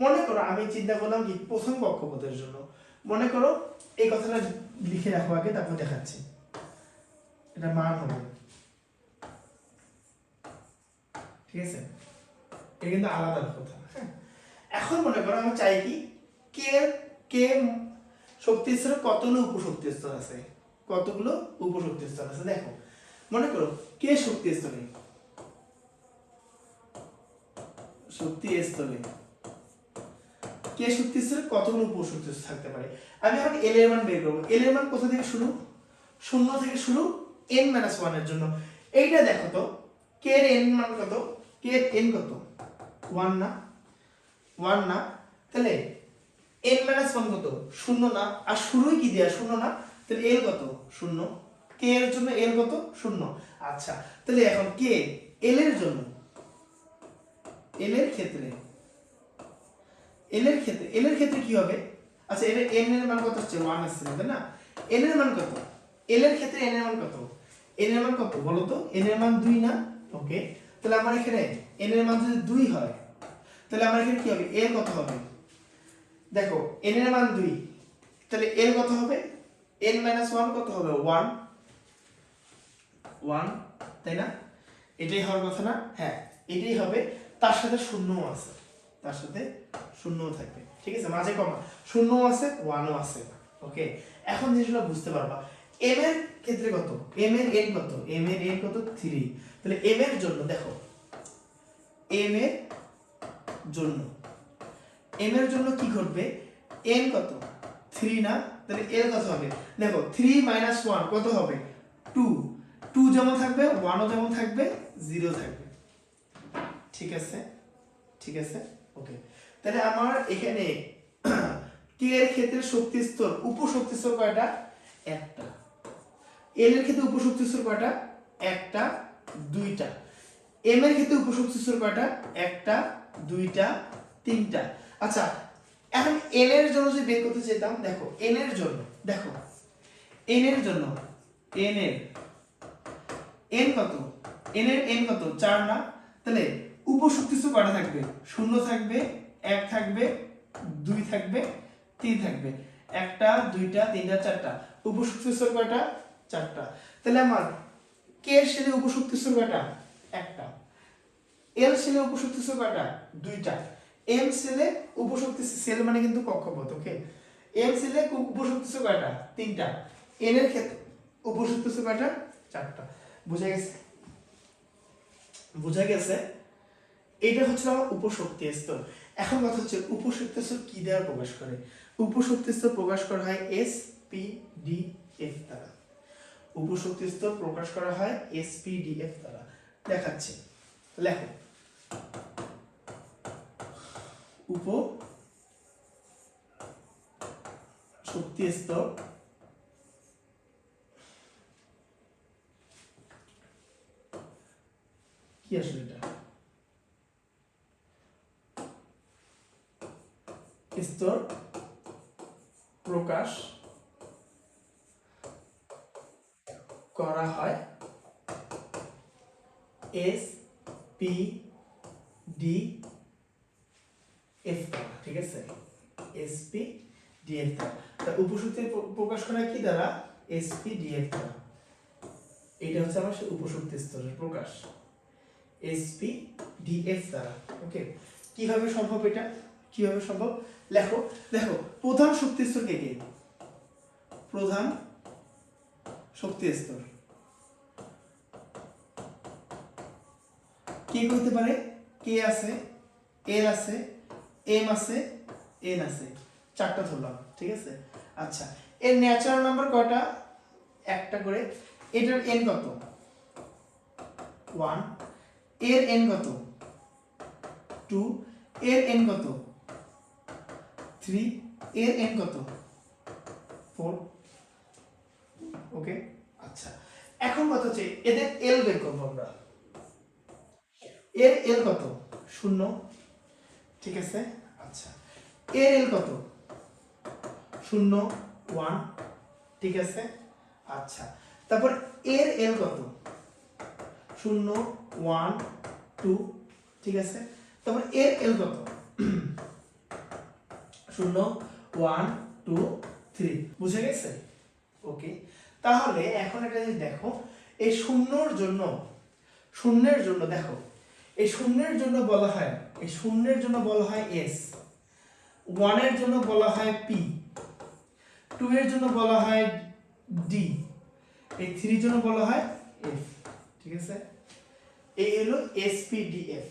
মনে করো আমি চিন্তা করলাম কি প্রথম কক্ষপথের জন্য। মনে করো এই কথাটা লিখে রাখো আগে, তারপর দেখাচ্ছি। এটা মান হবে, ঠিক আছে, এটা কিন্তু আলাদা কথা। হ্যাঁ, এখন মনে করো আমি চাই কি কে কে শক্তি স্তরে কতগুলো উপশক্তি স্তর আছে, দেখো মনে করো কে শক্তি স্তরে কতগুলো উপশক্তি স্তর থাকতে পারে। আমি এখন এল এর মান বের করবো। এল এর মান কোথা থেকে শুরু? 0 থেকে শুরু n-1 এর জন্য। এইটা দেখো তো, কে এর n মান কত? কে এর n কত? 1 না, তাহলে n-1 কত? 0 না, আর শুরুই কি দেয়া? 0 না, তাহলে l কত? 0। কে এর জন্য l কত? 0। আচ্ছা, তাহলে এখন কে l এর জন্য, l এর ক্ষেত্রে কি হবে? আচ্ছা, এর n এর মান কত হচ্ছে? 1 আসছে, তাই না? n এর মান কত? l এর ক্ষেত্রে n এর মান কত? n এর মান কত বলো তো? n এর মান 2 না? ওকে, তাহলে আমার এখানে n এর মান যদি 2 হয়, তাহলে আমার এখানে কি হবে? l কত হবে? দেখো n এর মান 2, তাহলে l কত হবে? n - 1 কত হবে? 1, 1, তাই না? এটাই হওয়ার কথা না? হ্যাঁ, এটাই হবে। তার সাথে শূন্যও আছে, তার সাথে শূন্যও থাকবে, ঠিক আছে? মাঝে কমা, শূন্যও আছে, 1ও আছে। ওকে, এখন জিনিসগুলো বুঝতে পারবা। m এর ক্ষেত্রে কত? m এর n কত? m এর n কত? 3। তাহলে m এর জন্য দেখো, m এর জন্য, m এর জন্য কি ঘটবে? n কত? 3 না? তাহলে l কত হবে? দেখো 3 - 1 কত হবে? 2। 2 যেমন থাকবে, 1ও যেমন থাকবে, 0 থাকবে। ঠিক আছে, ঠিক আছে, ওকে। তাহলে আমার এখানে k এর ক্ষেত্রে শক্তি স্তর, উপশক্তি স্তর কয়টা? একটা। l এর ক্ষেত্রে উপশক্তি স্তর কয়টা? একটা, দুইটা। m এর ক্ষেত্রে উপশক্তি স্তর কয়টা? একটা, দুইটা, তিনটা। আচ্ছা, এখন n এর জন্য যদি বের করতে চাইতাম, দেখো n এর জন্য, দেখো n এর জন্য, n এর n কত? n এর n কত? 4 না? তাহলে উপশক্তি স্তর কয়টা থাকবে? 0 থাকবে, 1 থাকবে, 2 থাকবে, 3 থাকবে। একটা, দুইটা, তিনটা, চারটা। উপশক্তি স্তর কয়টা? 4টা। তাহলে আমার k এর সেলে উপশক্তি স্তর কয়টা? একটা। l সেলে উপশক্তি স্তর কয়টা? দুইটা। m সেলে উপশক্তি, সেল মানে কিন্তু কক্ষপথ, ওকে? m সেলে উপশক্তি স্তর কয়টা? তিনটা। n এর ক্ষেত্রে উপশক্তি স্তর কয়টা? 4টা। বুঝা গেছে? বুঝা গেছে? এটা হচ্ছে আমার উপশক্তি স্তর। এখন কথা হচ্ছে উপশক্তি স্তর কি দ্বারা প্রকাশ করে? উপশক্তি স্তর প্রকাশ করা হয় SPDF দ্বারা। উপশক্তি স্তর প্রকাশ করা হয় SPDF দ্বারা। দেখাচ্ছি, লেখো। উপশক্তি স্তর কি আসলে এটা? স্তর প্রকাশ করা হয় SPDF দ্বারা, ঠিক আছে? SPDF দ্বারা। তা উপশক্তি প্রকাশ করা কি দ্বারা? SPDF দ্বারা। এটা হচ্ছে আমার উপশক্তি স্তরের প্রকাশ SPDF দ্বারা। ওকে, কিভাবে সম্ভব এটা? কিভাবে সম্ভব? লেখো, দেখো প্রধান শক্তি স্তর কে কে? প্রধান শক্তি স্তর কে হতে পারে? কে আছে, এল আছে, এম আছে, এন আছে। 4টা ধরলাম, ঠিক আছে? আচ্ছা, এর ন্যাচারাল নাম্বার কয়টা? একটা করে। এটার এন কত? 1। এর এন কত? 2। এর এন কত? 3। এর এন কত? 4। ওকে, আচ্ছা। এখন কথা হচ্ছে এদের এল বের করবো আমরা। এর এল কত? 0, ঠিক আছে? আচ্ছা, এর এল কত? 0, 1, ঠিক আছে? আচ্ছা, তারপর এর এল কত? 0, 1, 2, ঠিক আছে? তারপর এর এল কত? 0, 1, 2, 3। বুঝে গেছে? ওকে, তাহলে এখন একটা জিনিস দেখো, এই শূন্যর জন্য, শূন্যের জন্য দেখো, এই শূন্যের জন্য বলা হয়, এই শূন্যের জন্য বলা হয় S, 1 এর জন্য বলা হয় P, 2 এর জন্য বলা হয় D, এই 3 এর জন্য বলা হয় F, ঠিক আছে? এই হলো SPDF।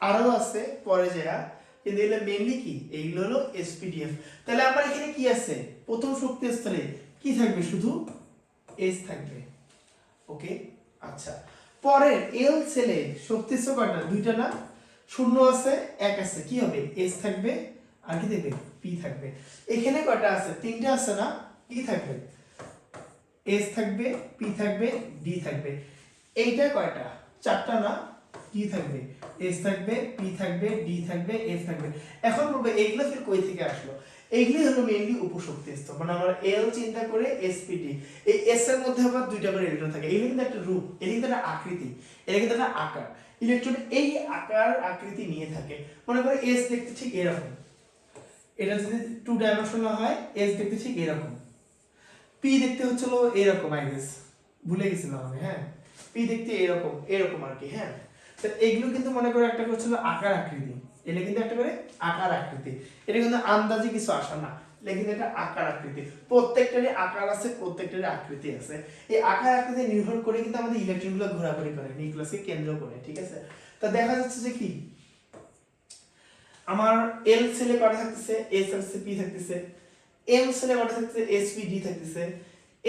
আরো আছে পরে যারা, কিন্তু এগুলো মেইনলি কি? এইগুলো হলো SPDF। তাহলে আমার এখানে কি আছে? প্রথম শক্তি স্তরে কি থাকবে? শুধু S থাকবে, ওকে? আচ্ছা, পরের এল সেলে শক্তি স্তর কয়টা? দুইটা না? 0 আছে, 1 আছে, কি হবে? S থাকবে, আর কি থাকবে? P থাকবে। এখানে কয়টা আছে? 3টা আছে না? কি থাকবে? S থাকবে, P থাকবে, D থাকবে। এইটা কয়টা? 4টা না? কি থাকবে? S থাকবে, P থাকবে, D থাকবে, F থাকবে। এখন বলবো এইগুলো ফির কই থেকে আসলো? এইগুলি হলো মেইনলি উপশক্তি স্তর। মানে আমরা L চিন্তা করে SPD, এই S এর মধ্যে আবার দুইটা করে ইলেকট্রন থাকে। এইটা কিন্তু একটা রূপ, এটা কিন্তু একটা আকৃতি, এটা কিন্তু একটা আকার। ইলেকট্রন এই আকার আকৃতি নিয়ে থাকে। মনে করো S দেখতে ঠিক এরকম, এটা যদি 2 ডাইমেনশনাল হয় এস দেখতে ঠিক এরকম, পি দেখতে হচ্ছিল এরকম, আই গেস ভুলে গেছিলাম আমি, হ্যাঁ পি দেখতে এরকম এরকম আর কি, হ্যাঁ। তো এগুলো কিন্তু মনে করো একটা করছিল আকার আকৃতি, এটা কিন্তু একটা করে আকার আকৃতি, এটা কিন্তু আন্দাজে কিছু আসা না, এটা কিন্তু একটা আকার আকৃতি, প্রত্যেকটারই আকার আছে, প্রত্যেকটারই আকৃতি আছে। এই আকার আকৃতি নির্ভর করে কিন্তু আমাদের ইলেকট্রনগুলো ঘোরাঘুরি করে নিউক্লিয়াসকে কেন্দ্র করে, ঠিক আছে। তো দেখা যাচ্ছে যে কি আমার এল সেলে কটা থাকতেছে, এস থাকতেছে, পি থাকতেছে, এম সেলে কটা থাকতেছে, এস পি ডি থাকতেছে,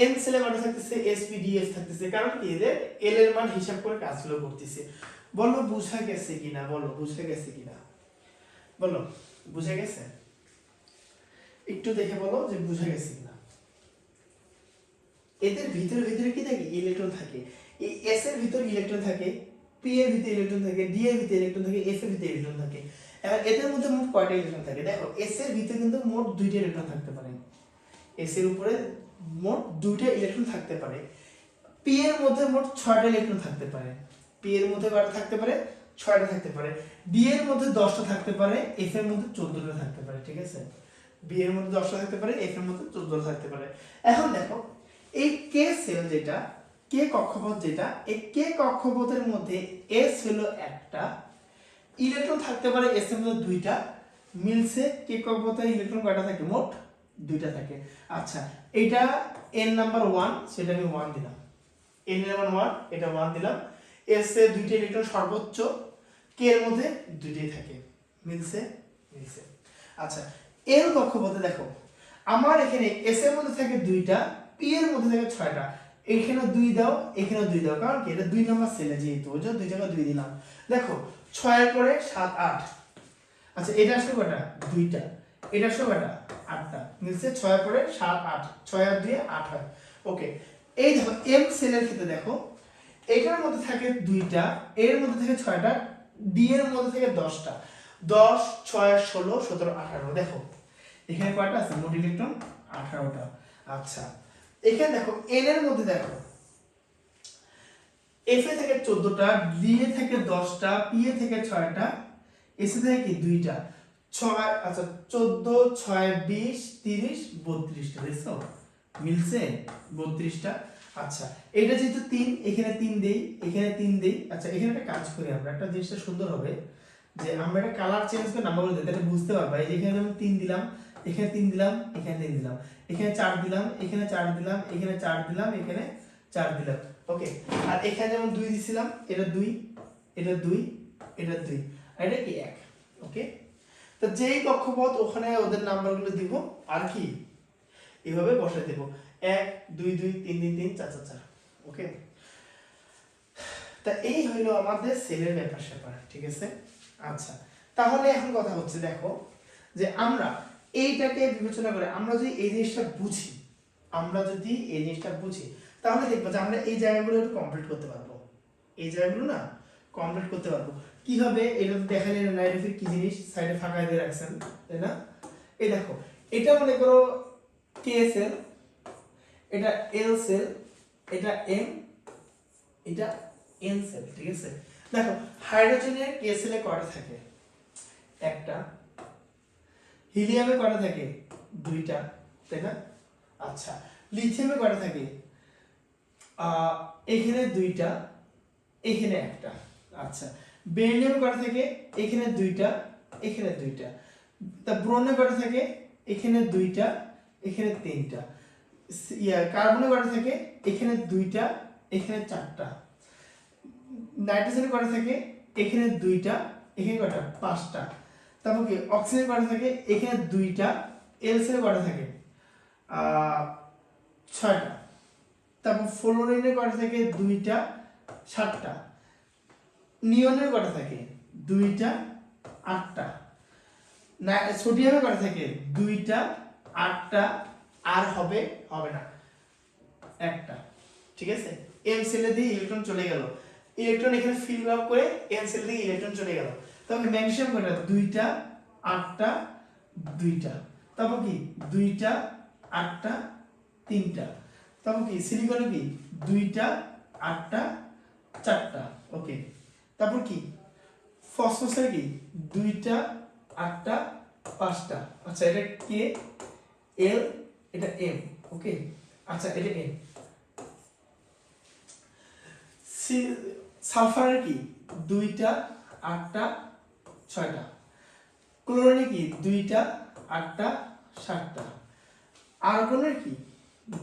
এন সেলে কটা থাকতেছে, এস পি ডি এফ থাকতেছে। কারণ কি এদের এল এর মান হিসাব করে কাজগুলো করতেছে। বলো বুঝা গেছে কিনা, বলো বুঝা গেছে কিনা, বলো বুঝা গেছে, একটু দেখে বলো যে বুঝা গেছে কিনা। এদের ভিতরে ভিতরে কি থাকে, ইলেকট্রন থাকে। এই এস এর ভিতর ইলেকট্রন থাকে, পি এর ভিতরে ইলেকট্রন থাকে, ডি এর ভিতরে ইলেকট্রন থাকে, এফ এর ভিতরে ইলেকট্রন থাকে। এবার এদের মধ্যে মোট কয়টা ইলেকট্রন থাকে দেখো, এস এর ভিতরে কিন্তু মোট 2টা ইলেকট্রন থাকতে পারে, এস এর উপরে মোট 2টা ইলেকট্রন থাকতে পারে। পি এর মধ্যে মোট 6টা ইলেকট্রন থাকতে পারে, পি এর মধ্যে কয়টা থাকতে পারে, 6টা থাকতে পারে। ডি এর মধ্যে 10টা থাকতে পারে, এফ এর মধ্যে 14টা থাকতে পারে, ঠিক আছে। বি এর মধ্যে 10টা থাকতে পারে, এফ এর মধ্যে 14টা থাকতে পারে। এখন দেখো এই কে সেল যেটা, কে কক্ষপথ যেটা, এই কে কক্ষপথের মধ্যে এস হলো একটা, ইলেকট্রন থাকতে পারে এস এর মধ্যে 2টা, মিলছে কে কক্ষপথে ইলেকট্রন কয়টা থাকে, মোট 2টা থাকে। আচ্ছা এটা এন নাম্বার 1, সেটা আমি 1 দিলাম, এন নাম্বার 1 এটা 1 দিলাম। এস এর 2টা ইলেকট্রন সর্বোচ্চ, কে এর মধ্যে 2টাই থাকে, মিলছে মিলছে। আচ্ছা এল কক্ষপথে দেখো আমার এখানে এস এর মধ্যে থাকে 2টা, পি এর মধ্যে থাকে 6টা, এখানে 2 দাও, এখানে 2 দাও, কারণ কি এটা 2 নাম্বার সেলে যেহেতু ওই জন্য 2 জায়গায় 2 দিলাম। দেখো 6 এর পরে 7 8, আচ্ছা এটা আসলে কয়টা, 2টা, এটা আসলে কয়টা, 8টা, মিলছে 6 এর পরে 7 8, 6 আর 2 8 হয়। ওকে এই দেখো এম সেলের ক্ষেত্রে দেখো এটার মধ্যে থাকে 2টা, এর মধ্যে থাকে 6টা, ডি এর মধ্যে থাকে 10টা, 10 6 16 17 18, দেখো এখানে কয়টা আছে, মোট ইলেকট্রন 18টা। আচ্ছা এখানে দেখো এন এর মধ্যে দেখো এফ এ থেকে 14টা, ডি এ থেকে 10টা, পি এ থেকে 6টা, এস এ থেকে কি 2টা, 6 আচ্ছা 14 6 20 30 32টা, দেখছো মিলছে 32টা। আচ্ছা এটা যেহেতু 3, এখানে 3 দেই, এখানে 3 দেই। আচ্ছা এখানে একটা কাজ করি আমরা, একটা জিনিসটা সুন্দর হবে যে আমরা একটা কালার চেঞ্জ করে নাম্বারগুলো দিই, তাহলে বুঝতে পারবা। এই যে এখানে যেমন 3 দিলাম, এখানে 3 দিলাম, এখানে 3 দিলাম, এখানে 4 দিলাম, এখানে 4 দিলাম, এখানে 4 দিলাম, এখানে 4 দিলাম। ওকে আর এখানে যেমন 2 দিছিলাম, এটা 2, এটা 2, এটা 2, আর এটা কি 1। ওকে তো যেই কক্ষপথ ওখানে ওদের নাম্বারগুলো দিব আর কি এইভাবে বসাই দেব, 1 2 2 3 3 3 4 4 4। ওকে তা এই হইলো আমাদের সেলের ব্যাপার স্যাপার, ঠিক আছে। আচ্ছা তাহলে এখন কথা হচ্ছে দেখো যে আমরা এইটাকে বিবেচনা করে আমরা যদি এই জিনিসটা বুঝি, আমরা যদি এই জিনিসটা বুঝি তাহলে দেখবো যে আমরা এই জায়গাগুলো একটু কমপ্লিট করতে পারবো, এই জায়গাগুলো না কমপ্লিট করতে পারবো। কি হবে এটা তো দেখালেন নাইট্রোফিক কি জিনিস, সাইডে ফাঁকা দিয়ে রাখছেন তাই না। এই দেখো এটা মনে করো কে সেল, এটা এল সেল, এটা এম, এটা এন সেল, ঠিক আছে। দেখো হাইড্রোজেনের কে সেলে কয়টা থাকে, একটা, হিলিয়ামে কয়টা থাকে, 2টা, তাই না। আচ্ছা লিথিয়ামে কয়টা থাকে, এখানে 2টা, এখানে একটা। আচ্ছা বেরিলিয়ামে কয়টা থাকে, এখানে 2টা, এখানে 2টা। তা ব্রোনে কয়টা থাকে, এখানে 2টা, এখানে 3টা। কার্বনে কয়টা থাকে, এখানে 2টা, এখানে 4টা। নাইট্রোজেনে কয়টা থাকে, এখানে 2টা, এখানে কয়টা, 5টা। তারপর কি অক্সিজেন কয়টা থাকে, এখানে 2টা, এলসিএ কয়টা থাকে, 6টা। তারপর ফ্লোরিনের কয়টা থাকে, 2টা, 7টা। নিয়নের কয়টা থাকে, 2টা, 8টা। সোডিয়ামে কয়টা থাকে, 2টা, 8টা, আর হবে হবে না একটা, ঠিক আছে। এম সেলে দিয়ে ইলেকট্রন চলে গেল, ইলেকট্রন এখানে ফিল আপ করে এন সেল দিয়ে ইলেকট্রন চলে গেল। তবে ম্যাগনেসিয়াম কয়টা, 2টা, 8টা, 2টা। তারপর কি 2টা, 8টা, 3টা। তারপর কি সিলিকনে কি 2টা, 8টা, 4টা। ওকে তারপর কি ফসফরাসের কি 2টা, 8টা, 5টা। আচ্ছা এটা কে, এল, এটা এম, ওকে। আচ্ছা এটা এন। সালফারের কি 2টা, 8টা, 6টা। ক্লোরিনের কি 2টা, 8টা, 7টা। আর্গনের কি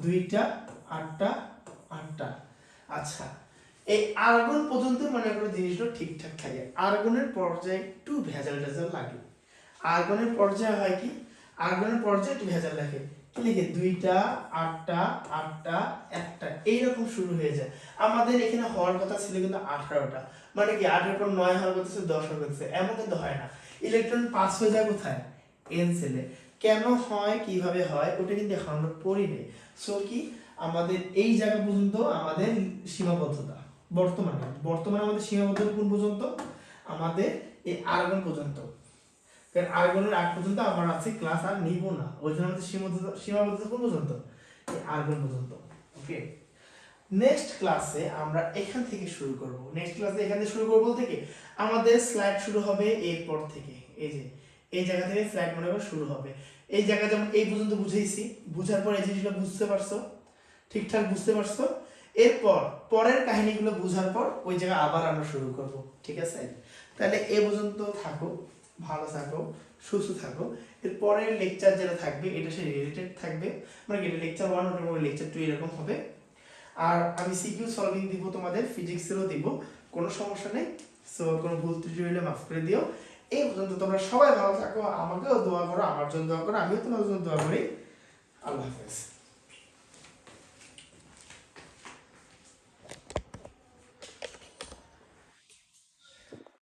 2টা, 8টা, 8টা। আচ্ছা এই আর্গন পর্যন্ত মনে করো জিনিসটা ঠিকঠাক থাকে, আর্গনের পর্যায়ে একটু ভেজাল ভেজাল লাগে। আর্গনের পর্যায়ে হয় কি, আর্গনের পর্যায়ে একটু ভেজাল লাগে, কি লিখে 2টা, 8টা, 8টা, 1টা, এইরকম শুরু হয়ে যায়। আমাদের এখানে হওয়ার কথা ছিল কিন্তু 18টা, মানে কি 8 পর 9 হওয়ার কথা ছিল, 10 হওয়ার কথা ছিল, এমন কিন্তু হয় না। ইলেকট্রন পাস হয়ে যায় কোথায়, এন সেলে। কেন হয়, কিভাবে হয়, ওটা কিন্তু এখন আমরা পড়িনি। সো কি আমাদের এই জায়গা পর্যন্ত আমাদের সীমাবদ্ধতা। বর্তমানে আমাদের সীমাবদ্ধতা কোন পর্যন্ত, আমাদের এই আর্গন পর্যন্ত। কারণ আর্গনের আগ পর্যন্ত আমার আছে ক্লাস আর নিব না, ওই জন্য আমাদের সীমাবদ্ধতা কোন পর্যন্ত, এই আর্গন পর্যন্ত। ওকে, নেক্সট ক্লাসে আমরা এখান থেকে শুরু করব। নেক্সট ক্লাসে এখান থেকে শুরু করব বলতে কি আমাদের স্লাইড শুরু হবে এরপর থেকে, এই যে এই জায়গা থেকে স্লাইড মনে করে শুরু হবে। এই জায়গা যেমন এই পর্যন্ত বুঝাইছি, বুঝার পর এই জিনিসগুলো বুঝতে পারছো, ঠিকঠাক বুঝতে পারছো। এরপর পরের কাহিনীগুলো বুঝার পর ওই জায়গা আবার আমরা শুরু করব, ঠিক আছে? তাহলে এ পর্যন্ত থাকো, ভালো থাকো, সুস্থ থাকো। এর পরের লেকচার যেটা থাকবে এটা সে রিলেটেড থাকবে, মানে এটা লেকচার 1 ওটার পরে লেকচার 2 এরকম হবে। আর আমি সিকিউ সলভিং দিব, তোমাদের ফিজিক্সেরও দিব, কোনো সমস্যা নেই। সো কোনো ভুল ত্রুটি হলে মাফ করে দিও। এই পর্যন্ত তোমরা সবাই ভালো থাকো, আমাকেও দোয়া করো, আমার জন্য দোয়া করো, আমিও তোমাদের জন্য দোয়া করি। আল্লাহ হাফেজ।